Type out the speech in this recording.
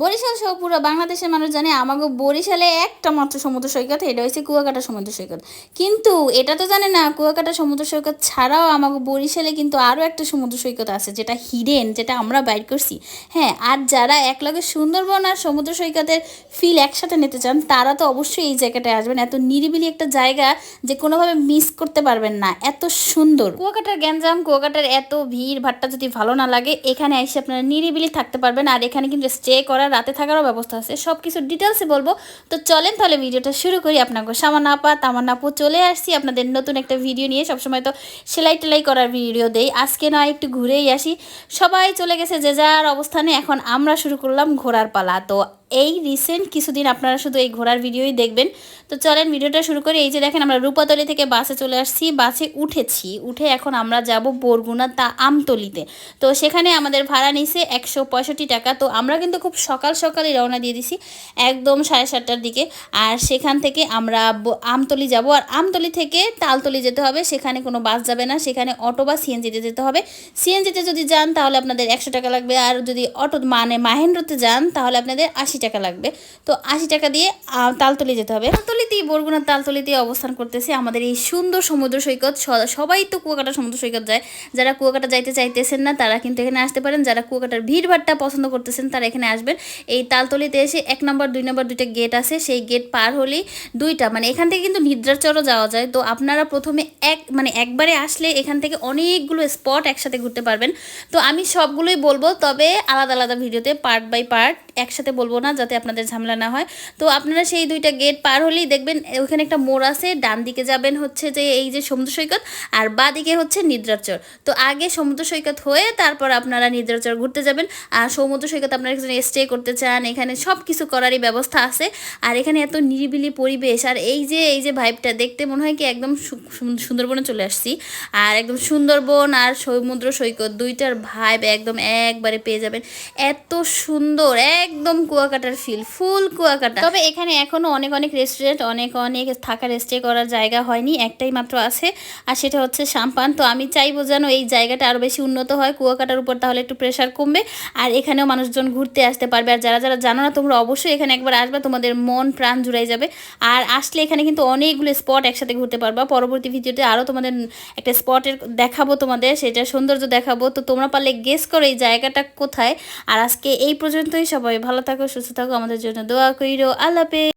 বরিশাল সহ পুরো বাংলাদেশের মানুষ জানে আমাকে বরিশালে একটা মাত্র সমুদ্র সৈকত, এটা হচ্ছে কুয়াকাটা সমুদ্র সৈকত। কিন্তু এটা তো জানে না কুয়াকাটা সমুদ্র সৈকত ছাড়াও আমাকে বরিশালে কিন্তু আরও একটা সমুদ্র সৈকত আছে, যেটা হিডেন, যেটা আমরা বাইর করছি। হ্যাঁ, আর যারা একলগে সুন্দরবন আর সমুদ্র সৈকতের ফিল একসাথে নিতে চান তারা তো অবশ্যই এই জায়গাটায় আসবেন। এত নিরিবিলি একটা জায়গা যে কোনোভাবে মিস করতে পারবেন না, এত সুন্দর। কুয়াকাটার গ্যাঞ্জাম, কুয়াকাটার এত ভিড় ভাট্টা যদি ভালো না লাগে, এখানে এসে আপনারা নিরিবিলি থাকতে পারবেন। আর এখানে কিন্তু স্টে করার, রাতে থাকারও ব্যবস্থা আছে। সব কিছু ডিটেলসে বলবো, তো চলেন তাহলে ভিডিওটা শুরু করি। আপনাকে সামান্য আপা তামান্না আপু চলে আসছি আপনাদের নতুন একটা ভিডিও নিয়ে। সবসময় তো সেলাই টেলাই করার ভিডিও দেই, আজকে নয় একটু ঘুরেই আসি। সবাই চলে গেছে যে যার অবস্থানে, এখন আমরা শুরু করলাম ঘোরার পালা। তো এই রিসেন্ট কিছুদিন আপনারা শুধু এই ঘোরার ভিডিওই দেখবেন। তো চলেন ভিডিওটা শুরু করি। এই যে দেখেন, আমরা রূপাতলি থেকে বাসে চলে আসছি, বাসে উঠে এখন আমরা যাব বরগুনা আমতলিতে। তো সেখানে আমাদের ভাড়া নিছে 165 টাকা। তো আমরা কিন্তু খুব সকাল সকালই রওনা দিয়ে দিছি, একদম 7:30টার দিকে। আর সেখান থেকে আমরা আমতলি যাব, আর আমতলি থেকে তালতলি যেতে হবে। সেখানে কোনো বাস যাবে না, সেখানে অটো বা সিএনজিতে যেতে হবে। সিএনজিতে যদি যান তাহলে আপনাদের 100 টাকা লাগবে, আর যদি অটো মানে মাহেন্দ্রতে যান তাহলে আপনাদের 80 টাকা লাগবে। তো 80 টাকা দিয়ে তালতলি যেতে হবে। তালতলিতেই, বরগুনার তালতলিতে অবস্থান করতেছি আমাদের এই সুন্দর সমুদ্র সৈকত। সবাই তো কুয়াকাটা সমুদ্র সৈকত যায়, যারা কুয়াকাটা যাইতে চাইতেছেন না তারা কিন্তু এখানে আসতে পারেন। যারা কুয়াকাটার ভিড়ভাট্টা পছন্দ করতেছেন তারা এখানে আসবেন। এই তালতলিতে এসে 1 নম্বর 2 নম্বর দুইটা গেট আছে, সেই গেট পার হলেই দুইটা, মানে এখান থেকে কিন্তু নিদ্রাচরও যাওয়া যায়। তো আপনারা প্রথমে একবারে আসলে এখান থেকে অনেকগুলো স্পট একসাথে ঘুরতে পারবেন। তো আমি সবগুলোই বলবো, তবে আলাদা আলাদা ভিডিওতে পার্ট বাই পার্ট, একসাথে বলবো না যাতে আপনাদের ঝামেলা না হয়। তো আপনারা সেই দুইটা গেট পার হলেই দেখবেন ওখানে একটা মোড় আছে। ডান দিকে যাবেন হচ্ছে যে এই যে সমুদ্র সৈকত, আর বাঁ দিকে হচ্ছে নিদ্রাচর। তো আগে সমুদ্র সৈকত হয়ে তারপর আপনারা নিদ্রাচর ঘুরতে যাবেন। আর সমুদ্র সৈকত আপনারা স্টে করতে চান, এখানে সব কিছু করারই ব্যবস্থা আছে। আর এখানে এত নিরিবিলি পরিবেশ, আর এই যে ভাইবটা দেখতে মনে হয় কি একদম সুন্দরবনে চলে আসছি। আর একদম সুন্দরবন আর সমুদ্র সৈকত দুইটার ভাইব একদম একবারে পেয়ে যাবেন। এত সুন্দর, একদম কুয়াকাটার ফিল, ফুল কুয়াকাটা। তবে এখানে এখনো অনেক রেস্টুরেন্ট, অনেক থাকার স্টে করার জায়গা হয়নি, একটাই মাত্র আছে, আর সেটা হচ্ছে সাম্পান। তো আমি চাইবো যেন এই জায়গাটা আরও বেশি উন্নত হয় কুয়াকাটার উপর, তাহলে একটু প্রেশার কমবে আর এখানেও মানুষজন ঘুরতে আসতে পারবে। আর যারা জানো না তোমরা অবশ্যই এখানে একবার আসবে, তোমাদের মন প্রাণ জুড়াই যাবে। আর আসলে এখানে কিন্তু অনেকগুলো স্পট একসাথে ঘুরতে পারবা। পরবর্তী ভিডিওতে আরও তোমাদের একটা স্পটের দেখাবো, তোমাদের সেটা সৌন্দর্য দেখাবো। তো তোমরা পারলে গেস করো এই জায়গাটা কোথায়। আর আজকে এই পর্যন্তই, সবাই ভালো থাকো, সুস্থ থাকো, আমাদের জন্য দোয়া কইরো। আল্লাহ হাফেজ।